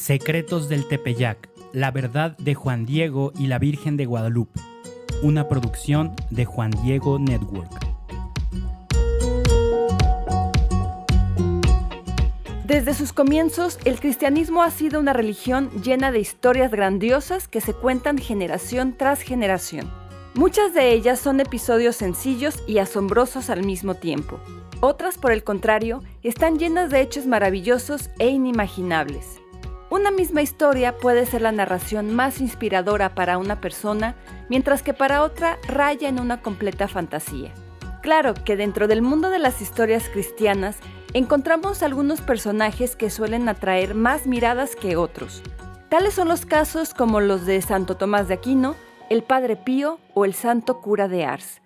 Secretos del Tepeyac, la verdad de Juan Diego y la Virgen de Guadalupe. Una producción de Juan Diego Network. Desde sus comienzos, el cristianismo ha sido una religión llena de historias grandiosas que se cuentan generación tras generación. Muchas de ellas son episodios sencillos y asombrosos al mismo tiempo. Otras, por el contrario, están llenas de hechos maravillosos e inimaginables. Una misma historia puede ser la narración más inspiradora para una persona, mientras que para otra raya en una completa fantasía. Claro que dentro del mundo de las historias cristianas encontramos algunos personajes que suelen atraer más miradas que otros. Tales son los casos como los de Santo Tomás de Aquino, el Padre Pío o el Santo Cura de Ars,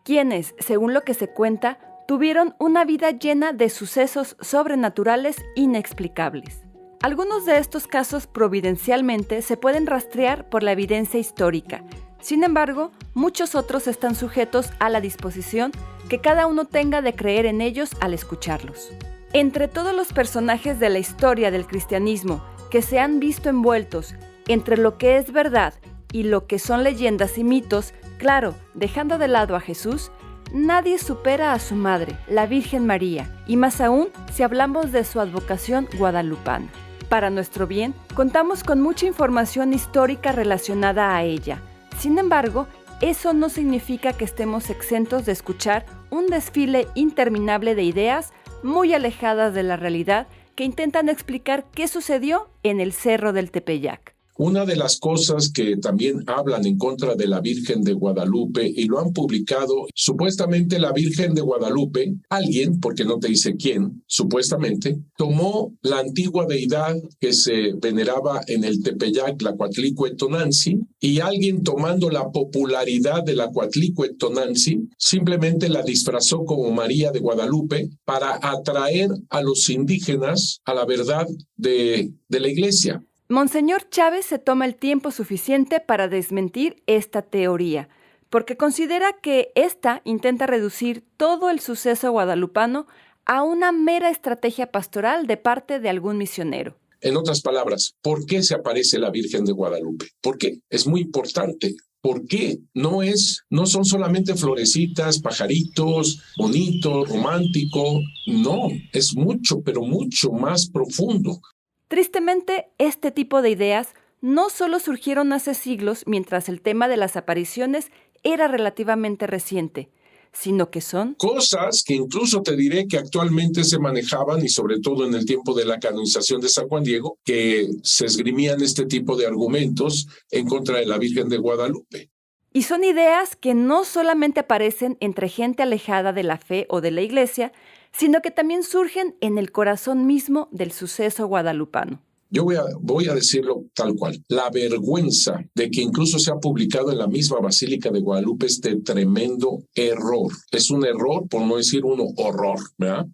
quienes, según lo que se cuenta, tuvieron una vida llena de sucesos sobrenaturales inexplicables. Algunos de estos casos providencialmente se pueden rastrear por la evidencia histórica. Sin embargo, muchos otros están sujetos a la disposición que cada uno tenga de creer en ellos al escucharlos. Entre todos los personajes de la historia del cristianismo que se han visto envueltos entre lo que es verdad y lo que son leyendas y mitos, claro, dejando de lado a Jesús, nadie supera a su madre, la Virgen María, y más aún si hablamos de su advocación guadalupana. Para nuestro bien, contamos con mucha información histórica relacionada a ella. Sin embargo, eso no significa que estemos exentos de escuchar un desfile interminable de ideas muy alejadas de la realidad que intentan explicar qué sucedió en el Cerro del Tepeyac. Una de las cosas que también hablan en contra de la Virgen de Guadalupe y lo han publicado, supuestamente la Virgen de Guadalupe, alguien, porque no te dice quién, supuestamente, tomó la antigua deidad que se veneraba en el Tepeyac, la Cuatlicuetonanzi, y alguien tomando la popularidad de la Cuatlicuetonanzi, simplemente la disfrazó como María de Guadalupe para atraer a los indígenas a la verdad de la iglesia. Monseñor Chávez se toma el tiempo suficiente para desmentir esta teoría, porque considera que ésta intenta reducir todo el suceso guadalupano a una mera estrategia pastoral de parte de algún misionero. En otras palabras, ¿por qué se aparece la Virgen de Guadalupe? ¿Por qué? Es muy importante. ¿Por qué? No son solamente florecitas, pajaritos, bonito, romántico. No, es mucho, pero mucho más profundo. Tristemente, este tipo de ideas no solo surgieron hace siglos mientras el tema de las apariciones era relativamente reciente, sino que son cosas que incluso te diré que actualmente se manejaban y sobre todo en el tiempo de la canonización de San Juan Diego, que se esgrimían este tipo de argumentos en contra de la Virgen de Guadalupe. Y son ideas que no solamente aparecen entre gente alejada de la fe o de la iglesia, sino que también surgen en el corazón mismo del suceso guadalupano. Yo voy a decirlo tal cual. La vergüenza de que incluso se ha publicado en la misma Basílica de Guadalupe este tremendo error. Es un error, por no decir uno horror, ¿verdad?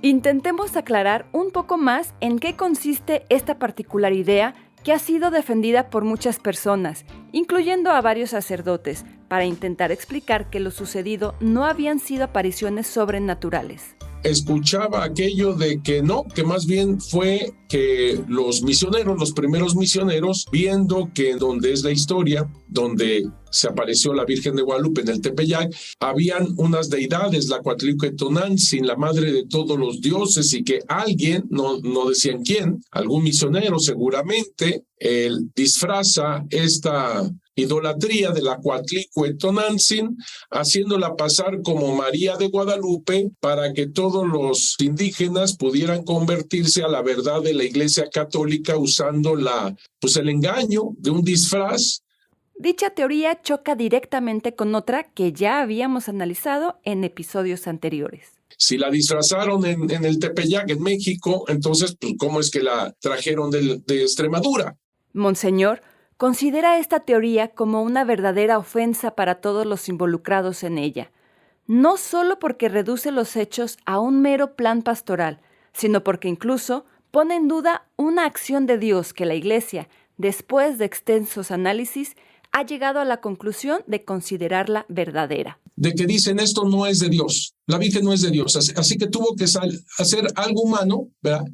Intentemos aclarar un poco más en qué consiste esta particular idea que ha sido defendida por muchas personas, incluyendo a varios sacerdotes, para intentar explicar que lo sucedido no habían sido apariciones sobrenaturales. Escuchaba aquello de que no, que más bien fue que los primeros misioneros, viendo que donde es la historia, donde se apareció la Virgen de Guadalupe en el Tepeyac, habían unas deidades, la Cuatlicuetonanzi, la madre de todos los dioses, y que alguien, no decían quién, algún misionero seguramente, él disfraza esta idolatría de la Cuatlicuetonanzi, haciéndola pasar como María de Guadalupe para que todos los indígenas pudieran convertirse a la verdad de la Iglesia Católica usando el engaño de un disfraz. Dicha teoría choca directamente con otra que ya habíamos analizado en episodios anteriores. Si la disfrazaron en el Tepeyac, en México, entonces, ¿cómo es que la trajeron de Extremadura? Monseñor considera esta teoría como una verdadera ofensa para todos los involucrados en ella, no solo porque reduce los hechos a un mero plan pastoral, sino porque incluso pone en duda una acción de Dios que la Iglesia, después de extensos análisis, ha llegado a la conclusión de considerarla verdadera. de que dicen esto no es de Dios. La Virgen no es de Dios, así que tuvo que hacer algo humano, ¿verdad?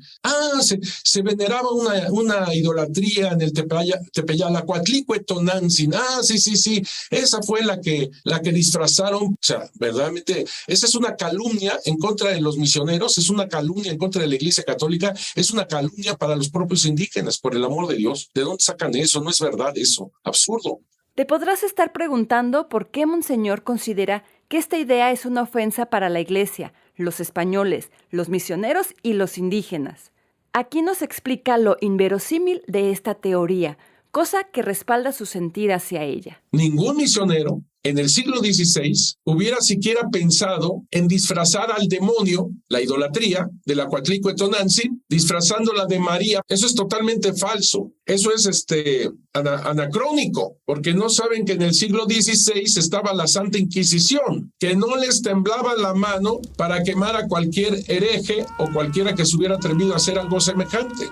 Se veneraba una idolatría en el Tepeyá, la Coatlicue Tonantzin. Sí, esa fue la que disfrazaron. O sea, verdaderamente, esa es una calumnia en contra de los misioneros, es una calumnia en contra de la Iglesia Católica, es una calumnia para los propios indígenas, por el amor de Dios. ¿De dónde sacan eso? No es verdad eso, absurdo. Te podrás estar preguntando por qué Monseñor considera que esta idea es una ofensa para la Iglesia, los españoles, los misioneros y los indígenas. Aquí nos explica lo inverosímil de esta teoría, cosa que respalda su sentir hacia ella. Ningún misionero en el siglo XVI hubiera siquiera pensado en disfrazar al demonio, la idolatría de la Coatlicue Tonantzin, disfrazándola de María. Eso es totalmente falso. Eso es anacrónico, porque no saben que en el siglo XVI estaba la Santa Inquisición, que no les temblaba la mano para quemar a cualquier hereje o cualquiera que se hubiera atrevido a hacer algo semejante.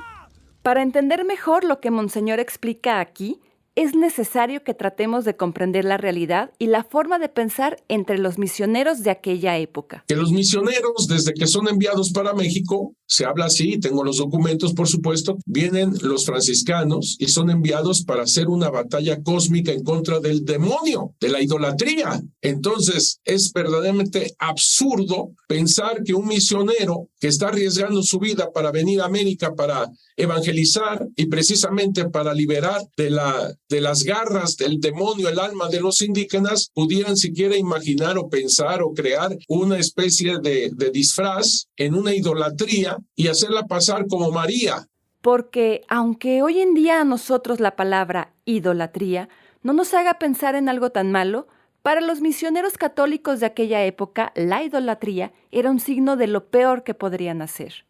Para entender mejor lo que Monseñor explica aquí, es necesario que tratemos de comprender la realidad y la forma de pensar entre los misioneros de aquella época. Que los misioneros, desde que son enviados para México, se habla así, tengo los documentos, por supuesto, vienen los franciscanos y son enviados para hacer una batalla cósmica en contra del demonio, de la idolatría. Entonces, es verdaderamente absurdo pensar que un misionero que está arriesgando su vida para venir a América, para evangelizar y precisamente para liberar de las garras del demonio el alma de los indígenas, pudieran siquiera imaginar o pensar o crear una especie de disfraz en una idolatría y hacerla pasar como María. Porque aunque hoy en día a nosotros la palabra idolatría no nos haga pensar en algo tan malo, para los misioneros católicos de aquella época, la idolatría era un signo de lo peor que podrían hacer.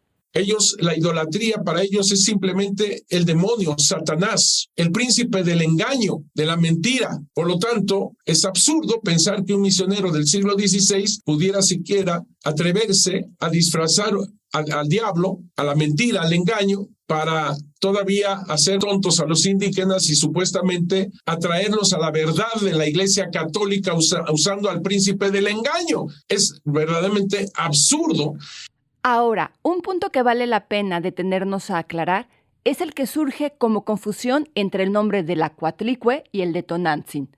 La idolatría para ellos es simplemente el demonio, Satanás, el príncipe del engaño, de la mentira. Por lo tanto, es absurdo pensar que un misionero del siglo XVI pudiera siquiera atreverse a disfrazar al diablo, a la mentira, al engaño, para todavía hacer tontos a los indígenas y supuestamente atraerlos a la verdad de la Iglesia Católica usando al príncipe del engaño. Es verdaderamente absurdo. Ahora, un punto que vale la pena detenernos a aclarar es el que surge como confusión entre el nombre de la Coatlicue y el de Tonantzin.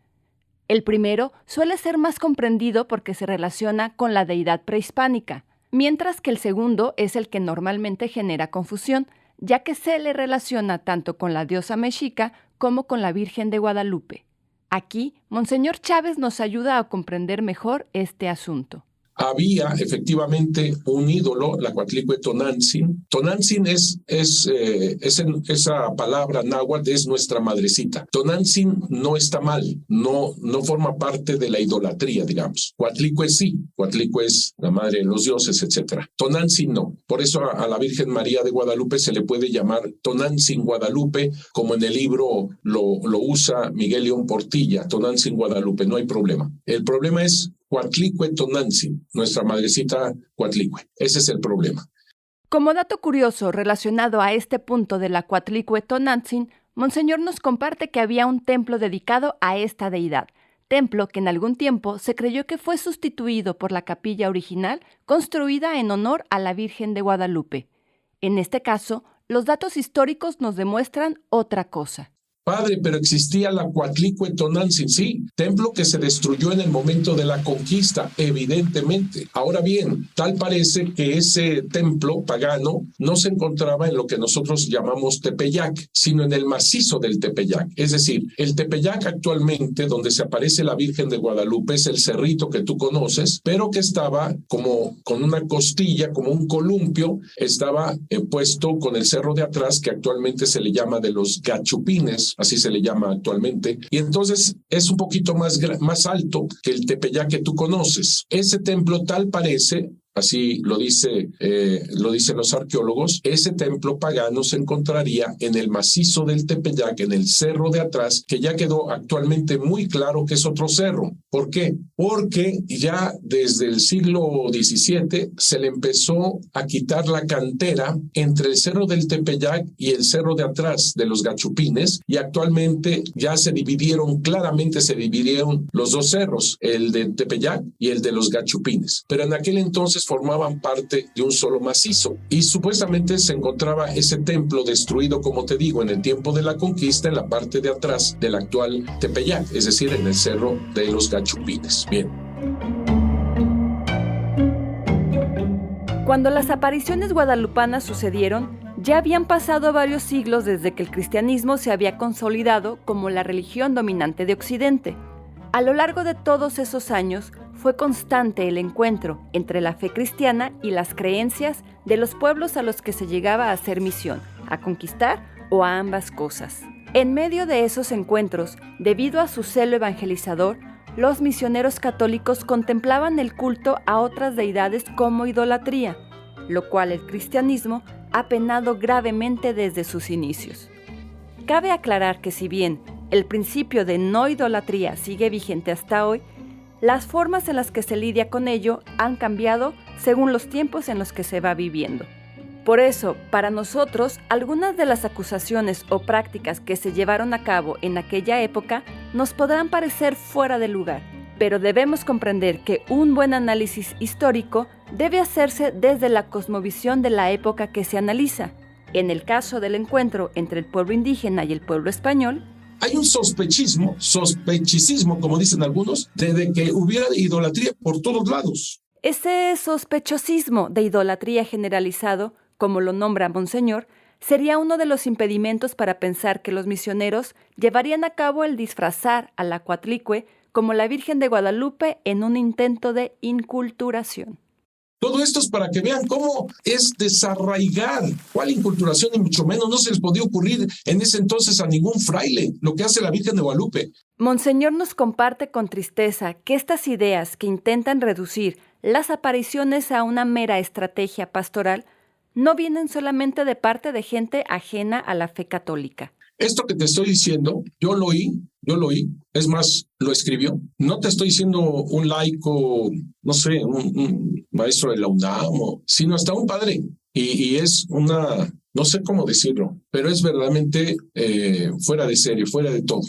El primero suele ser más comprendido porque se relaciona con la deidad prehispánica, mientras que el segundo es el que normalmente genera confusión, ya que se le relaciona tanto con la diosa mexica como con la Virgen de Guadalupe. Aquí, Monseñor Chávez nos ayuda a comprender mejor este asunto. Había efectivamente un ídolo, la Coatlicue Tonantzin. Tonantzin esa palabra náhuatl es nuestra madrecita. Tonantzin no está mal, no forma parte de la idolatría, digamos. Coatlicue sí, Coatlicue es la madre de los dioses, etc. Tonantzin no. Por eso a la Virgen María de Guadalupe se le puede llamar Tonantzin Guadalupe, como en el libro lo usa Miguel León Portilla, Tonantzin Guadalupe, no hay problema. El problema es Coatlicue Tonantzin, nuestra madrecita Coatlicue. Ese es el problema. Como dato curioso relacionado a este punto de la Coatlicue Tonantzin, Monseñor nos comparte que había un templo dedicado a esta deidad, templo que en algún tiempo se creyó que fue sustituido por la capilla original construida en honor a la Virgen de Guadalupe. En este caso, los datos históricos nos demuestran otra cosa. Padre, pero existía la Coatlicue Tonantzin, sí, templo que se destruyó en el momento de la conquista, evidentemente. Ahora bien, tal parece que ese templo pagano no se encontraba en lo que nosotros llamamos Tepeyac, sino en el macizo del Tepeyac. Es decir, el Tepeyac actualmente, donde se aparece la Virgen de Guadalupe, es el cerrito que tú conoces, pero que estaba como con una costilla, como un columpio, estaba puesto con el cerro de atrás, que actualmente se le llama de los Gachupines, así se le llama actualmente, y entonces es un poquito más alto que el Tepeyac que tú conoces. Ese templo tal parece así lo dicen los arqueólogos, ese templo pagano se encontraría en el macizo del Tepeyac, en el cerro de atrás, que ya quedó actualmente muy claro que es otro cerro. ¿Por qué? Porque ya desde el siglo XVII se le empezó a quitar la cantera entre el cerro del Tepeyac y el cerro de atrás de los Gachupines, y actualmente ya claramente se dividieron los dos cerros, el de Tepeyac y el de los Gachupines. Pero en aquel entonces formaban parte de un solo macizo y supuestamente se encontraba ese templo destruido, como te digo, en el tiempo de la conquista, en la parte de atrás del actual Tepeyac, es decir, en el cerro de los Gachupines. Bien. Cuando las apariciones guadalupanas sucedieron, ya habían pasado varios siglos desde que el cristianismo se había consolidado como la religión dominante de Occidente. A lo largo de todos esos años, fue constante el encuentro entre la fe cristiana y las creencias de los pueblos a los que se llegaba a hacer misión, a conquistar o a ambas cosas. En medio de esos encuentros, debido a su celo evangelizador, los misioneros católicos contemplaban el culto a otras deidades como idolatría, lo cual el cristianismo ha penado gravemente desde sus inicios. Cabe aclarar que si bien el principio de no idolatría sigue vigente hasta hoy, las formas en las que se lidia con ello han cambiado según los tiempos en los que se va viviendo. Por eso, para nosotros, algunas de las acusaciones o prácticas que se llevaron a cabo en aquella época nos podrán parecer fuera de lugar, pero debemos comprender que un buen análisis histórico debe hacerse desde la cosmovisión de la época que se analiza. En el caso del encuentro entre el pueblo indígena y el pueblo español, hay un sospechicismo, como dicen algunos, de que hubiera idolatría por todos lados. Ese sospechosismo de idolatría generalizado, como lo nombra Monseñor, sería uno de los impedimentos para pensar que los misioneros llevarían a cabo el disfrazar a la Coatlicue como la Virgen de Guadalupe en un intento de inculturación. Todo esto es para que vean cómo es desarraigar. ¿Cuál inculturación? Y mucho menos no se les podía ocurrir en ese entonces a ningún fraile lo que hace la Virgen de Guadalupe. Monseñor nos comparte con tristeza que estas ideas que intentan reducir las apariciones a una mera estrategia pastoral no vienen solamente de parte de gente ajena a la fe católica. Esto que te estoy diciendo, yo lo oí, es más, lo escribió. No te estoy diciendo un laico, no sé, un maestro de la UNAM, sino hasta un padre. Y es una, no sé cómo decirlo, pero es verdaderamente fuera de serie, fuera de todo.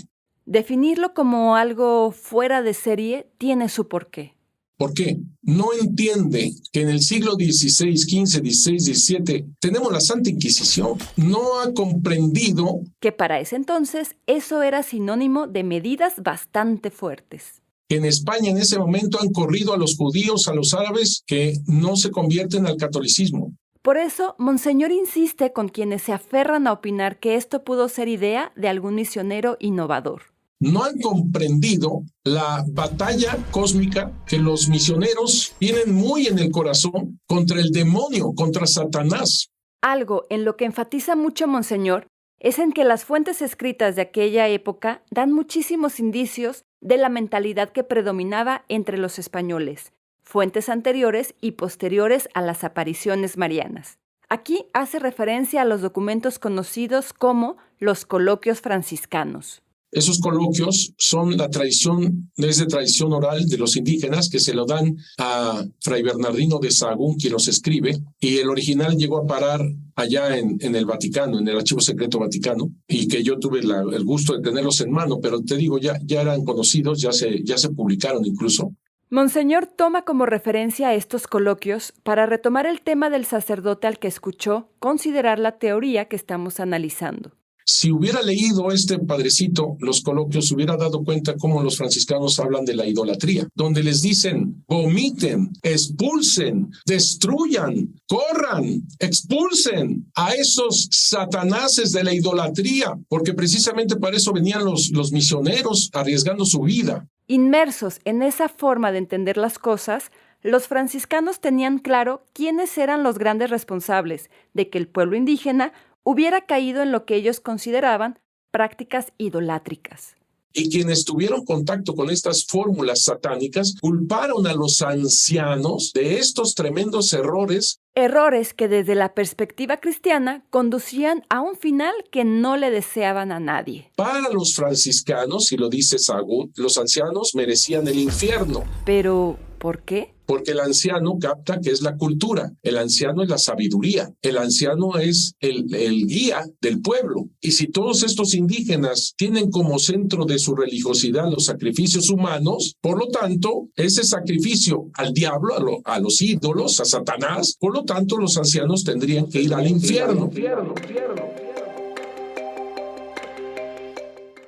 Definirlo como algo fuera de serie tiene su porqué. ¿Por qué? No entiende que en el siglo XVI, XV, XVI, XVII tenemos la Santa Inquisición. No ha comprendido que para ese entonces eso era sinónimo de medidas bastante fuertes. Que en España en ese momento han corrido a los judíos, a los árabes, que no se convierten al catolicismo. Por eso, Monseñor insiste con quienes se aferran a opinar que esto pudo ser idea de algún misionero innovador. No han comprendido la batalla cósmica que los misioneros tienen muy en el corazón contra el demonio, contra Satanás. Algo en lo que enfatiza mucho Monseñor es en que las fuentes escritas de aquella época dan muchísimos indicios de la mentalidad que predominaba entre los españoles, fuentes anteriores y posteriores a las apariciones marianas. Aquí hace referencia a los documentos conocidos como los coloquios franciscanos. Esos coloquios son la tradición, es de tradición oral de los indígenas que se lo dan a Fray Bernardino de Sahagún, quien los escribe, y el original llegó a parar allá en el Vaticano, en el Archivo Secreto Vaticano, y que yo tuve el gusto de tenerlos en mano, pero te digo, ya eran conocidos, ya se publicaron incluso. Monseñor toma como referencia estos coloquios para retomar el tema del sacerdote al que escuchó considerar la teoría que estamos analizando. Si hubiera leído este padrecito los coloquios, se hubiera dado cuenta cómo los franciscanos hablan de la idolatría, donde les dicen, vomiten, expulsen, destruyan, corran, expulsen a esos satanases de la idolatría, porque precisamente para eso venían los misioneros arriesgando su vida. Inmersos en esa forma de entender las cosas, los franciscanos tenían claro quiénes eran los grandes responsables de que el pueblo indígena hubiera caído en lo que ellos consideraban prácticas idolátricas. Y quienes tuvieron contacto con estas fórmulas satánicas culparon a los ancianos de estos tremendos errores. Errores que desde la perspectiva cristiana conducían a un final que no le deseaban a nadie. Para los franciscanos, y lo dice Sahagún, los ancianos merecían el infierno. Pero, ¿por qué? Porque el anciano capta que es la cultura, el anciano es la sabiduría, el anciano es el guía del pueblo. Y si todos estos indígenas tienen como centro de su religiosidad los sacrificios humanos, por lo tanto, ese sacrificio al diablo, a los ídolos, a Satanás, por lo tanto, los ancianos tendrían que ir al infierno.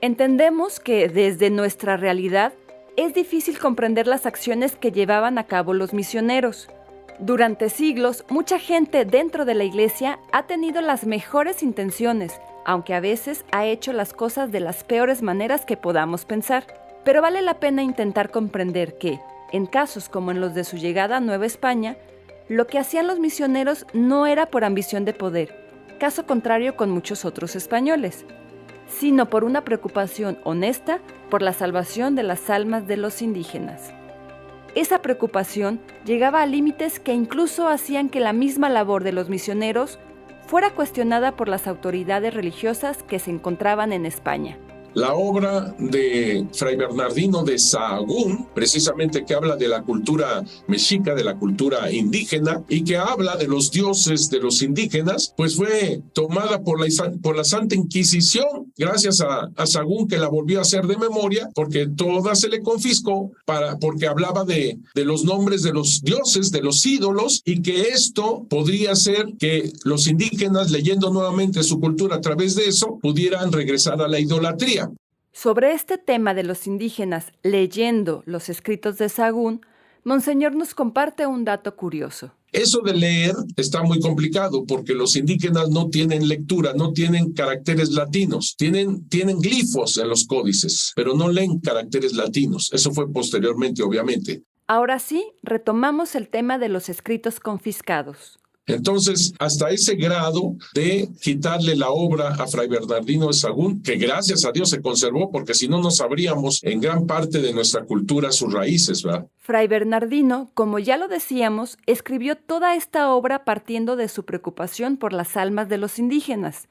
Entendemos que desde nuestra realidad es difícil comprender las acciones que llevaban a cabo los misioneros. Durante siglos, mucha gente dentro de la iglesia ha tenido las mejores intenciones, aunque a veces ha hecho las cosas de las peores maneras que podamos pensar. Pero vale la pena intentar comprender que, en casos como en los de su llegada a Nueva España, lo que hacían los misioneros no era por ambición de poder, caso contrario con muchos otros españoles, sino por una preocupación honesta por la salvación de las almas de los indígenas. Esa preocupación llegaba a límites que incluso hacían que la misma labor de los misioneros fuera cuestionada por las autoridades religiosas que se encontraban en España. La obra de Fray Bernardino de Sahagún, precisamente que habla de la cultura mexica, de la cultura indígena, y que habla de los dioses de los indígenas, pues fue tomada por la Santa Inquisición, gracias a Sahagún, que la volvió a hacer de memoria, porque toda se le confiscó, porque hablaba de los nombres de los dioses, de los ídolos, y que esto podría ser que los indígenas, leyendo nuevamente su cultura a través de eso, pudieran regresar a la idolatría. Sobre este tema de los indígenas leyendo los escritos de Sahagún, Monseñor nos comparte un dato curioso. Eso de leer está muy complicado porque los indígenas no tienen lectura, no tienen caracteres latinos, tienen glifos en los códices, pero no leen caracteres latinos. Eso fue posteriormente, obviamente. Ahora sí, retomamos el tema de los escritos confiscados. Entonces, hasta ese grado de quitarle la obra a Fray Bernardino de Sahagún, que gracias a Dios se conservó, porque si no, no sabríamos en gran parte de nuestra cultura sus raíces, ¿verdad? Fray Bernardino, como ya lo decíamos, escribió toda esta obra partiendo de su preocupación por las almas de los indígenas,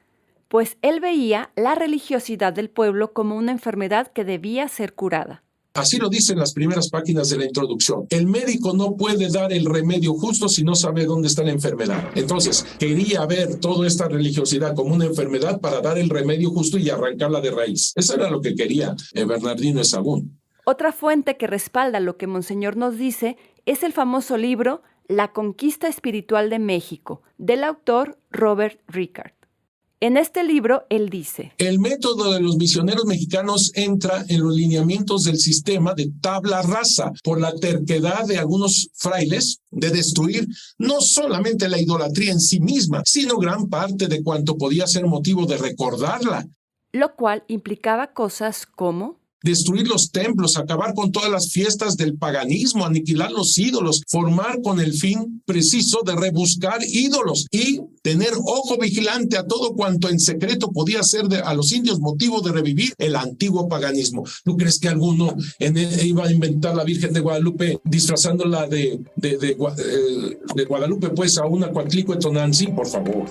pues él veía la religiosidad del pueblo como una enfermedad que debía ser curada. Así lo dicen las primeras páginas de la introducción. El médico no puede dar el remedio justo si no sabe dónde está la enfermedad. Entonces, quería ver toda esta religiosidad como una enfermedad para dar el remedio justo y arrancarla de raíz. Eso era lo que quería Bernardino de Sahagún. Otra fuente que respalda lo que Monseñor nos dice es el famoso libro La Conquista Espiritual de México, del autor Robert Rickard. En este libro, él dice: el método de los misioneros mexicanos entra en los lineamientos del sistema de tabla rasa por la terquedad de algunos frailes de destruir no solamente la idolatría en sí misma, sino gran parte de cuanto podía ser motivo de recordarla. Lo cual implicaba cosas como destruir los templos, acabar con todas las fiestas del paganismo, aniquilar los ídolos, formar con el fin preciso de rebuscar ídolos y tener ojo vigilante a todo cuanto en secreto podía ser a los indios motivo de revivir el antiguo paganismo. ¿Tú crees que alguno iba a inventar la Virgen de Guadalupe disfrazándola de Guadalupe pues a una Coatlicue-Tonantzin? Por favor.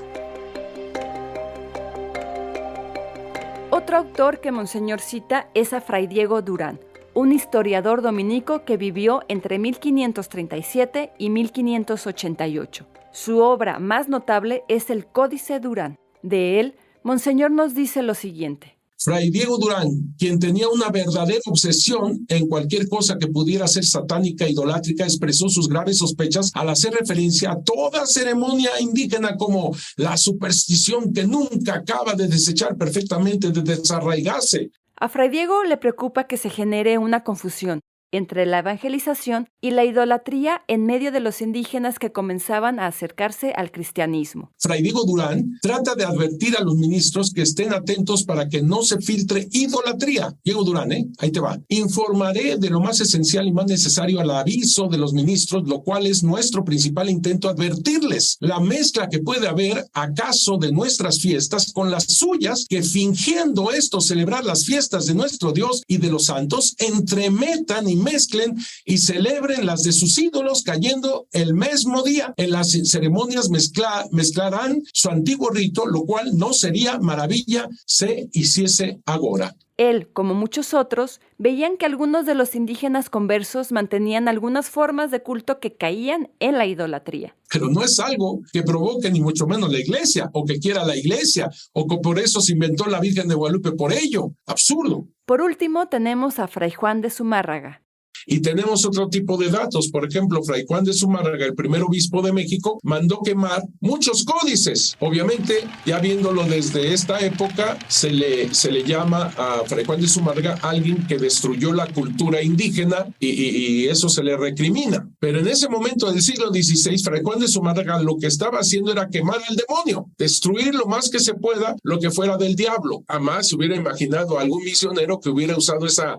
Otro autor que Monseñor cita es a Fray Diego Durán, un historiador dominico que vivió entre 1537 y 1588. Su obra más notable es el Códice Durán. De él, Monseñor nos dice lo siguiente: Fray Diego Durán, quien tenía una verdadera obsesión en cualquier cosa que pudiera ser satánica e idolátrica, expresó sus graves sospechas al hacer referencia a toda ceremonia indígena como la superstición que nunca acaba de desechar perfectamente, de desarraigarse. A Fray Diego le preocupa que se genere una confusión, entre la evangelización y la idolatría en medio de los indígenas que comenzaban a acercarse al cristianismo. Fray Diego Durán trata de advertir a los ministros que estén atentos para que no se filtre idolatría. Diego Durán, ahí te va. Informaré de lo más esencial y más necesario al aviso de los ministros, lo cual es nuestro principal intento advertirles. La mezcla que puede haber acaso de nuestras fiestas con las suyas, que fingiendo esto celebrar las fiestas de nuestro Dios y de los santos, entremetan y mezclen y celebren las de sus ídolos, cayendo el mismo día. En las ceremonias mezclarán su antiguo rito, lo cual no sería maravilla se hiciese agora. Él, como muchos otros, veían que algunos de los indígenas conversos mantenían algunas formas de culto que caían en la idolatría. Pero no es algo que provoque ni mucho menos la iglesia, o que quiera la iglesia, o que por eso se inventó la Virgen de Guadalupe por ello. Absurdo. Por último, tenemos a Fray Juan de Zumárraga. Y tenemos otro tipo de datos. Por ejemplo, Fray Juan de Zumárraga, el primer obispo de México, mandó quemar muchos códices. Obviamente, ya viéndolo desde esta época, se le llama a Fray Juan de Zumárraga alguien que destruyó la cultura indígena y eso se le recrimina. Pero en ese momento del siglo XVI, Fray Juan de Zumárraga lo que estaba haciendo era quemar al demonio, destruir lo más que se pueda lo que fuera del diablo. Jamás se hubiera imaginado algún misionero que hubiera usado esa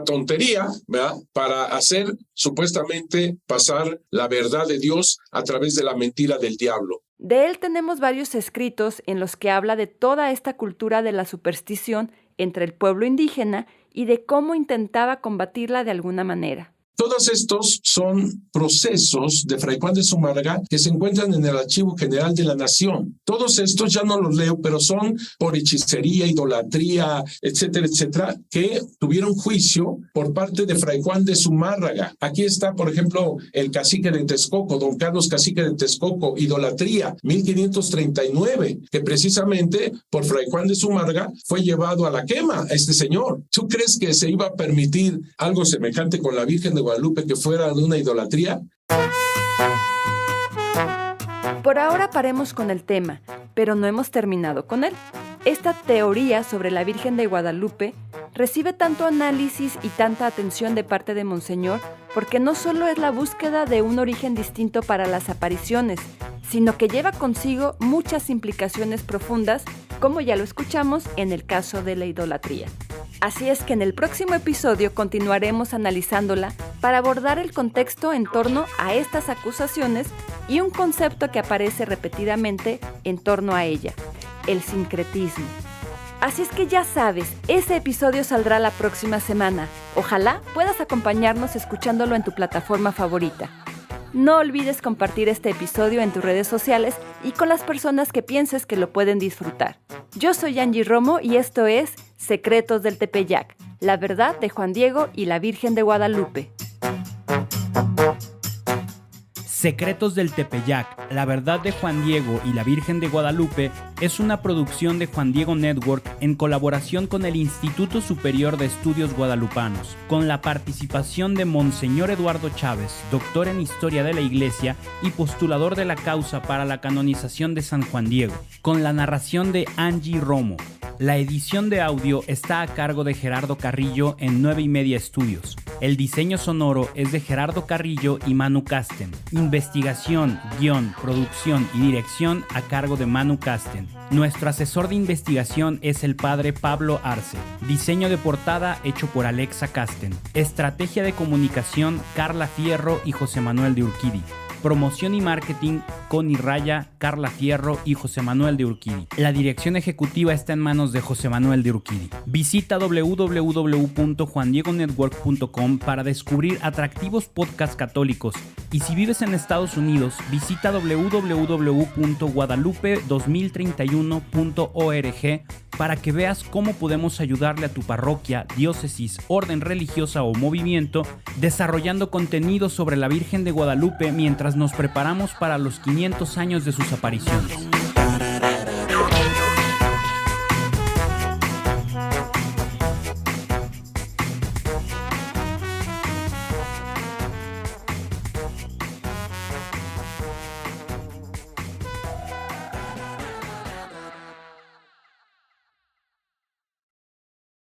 tontería, ¿verdad?, para hacer supuestamente pasar la verdad de Dios a través de la mentira del diablo. De él tenemos varios escritos en los que habla de toda esta cultura de la superstición entre el pueblo indígena y de cómo intentaba combatirla de alguna manera. Todos estos son procesos de Fray Juan de Zumárraga que se encuentran en el Archivo General de la Nación. Todos estos ya no los leo, pero son por hechicería, idolatría, etcétera, etcétera, que tuvieron juicio por parte de Fray Juan de Zumárraga. Aquí está, por ejemplo, el cacique de Texcoco, don Carlos Cacique de Texcoco, idolatría, 1539, que precisamente por Fray Juan de Zumárraga fue llevado a la quema a este señor. ¿Tú crees que se iba a permitir algo semejante con la Virgen de Guadalupe, que fuera de una idolatría? Por ahora paremos con el tema, pero no hemos terminado con él. Esta teoría sobre la Virgen de Guadalupe recibe tanto análisis y tanta atención de parte de Monseñor porque no solo es la búsqueda de un origen distinto para las apariciones, sino que lleva consigo muchas implicaciones profundas, como ya lo escuchamos en el caso de la idolatría. Así es que en el próximo episodio continuaremos analizándola para abordar el contexto en torno a estas acusaciones y un concepto que aparece repetidamente en torno a ella, el sincretismo. Así es que ya sabes, ese episodio saldrá la próxima semana. Ojalá puedas acompañarnos escuchándolo en tu plataforma favorita. No olvides compartir este episodio en tus redes sociales y con las personas que pienses que lo pueden disfrutar. Yo soy Angie Romo y esto es Secretos del Tepeyac, la verdad de Juan Diego y la Virgen de Guadalupe. Secretos del Tepeyac, la verdad de Juan Diego y la Virgen de Guadalupe es una producción de Juan Diego Network en colaboración con el Instituto Superior de Estudios Guadalupanos, con la participación de Monseñor Eduardo Chávez, doctor en Historia de la Iglesia y postulador de la causa para la canonización de San Juan Diego, con la narración de Angie Romo. La edición de audio está a cargo de Gerardo Carrillo en 9 y Media Estudios. El diseño sonoro es de Gerardo Carrillo y Manu Casten. Investigación, guión, producción y dirección a cargo de Manu Casten. Nuestro asesor de investigación es el padre Pablo Arce. Diseño de portada hecho por Alexa Casten. Estrategia de comunicación Carla Fierro y José Manuel de Urquidi. Promoción y marketing, Connie Raya, Carla Fierro y José Manuel de Urquidi. La dirección ejecutiva está en manos de José Manuel de Urquidi. Visita www.juandiegonetwork.com para descubrir atractivos podcasts católicos. Y si vives en Estados Unidos, visita www.guadalupe2031.org para que veas cómo podemos ayudarle a tu parroquia, diócesis, orden religiosa o movimiento desarrollando contenido sobre la Virgen de Guadalupe mientras nos preparamos para los 500 años de sus apariciones.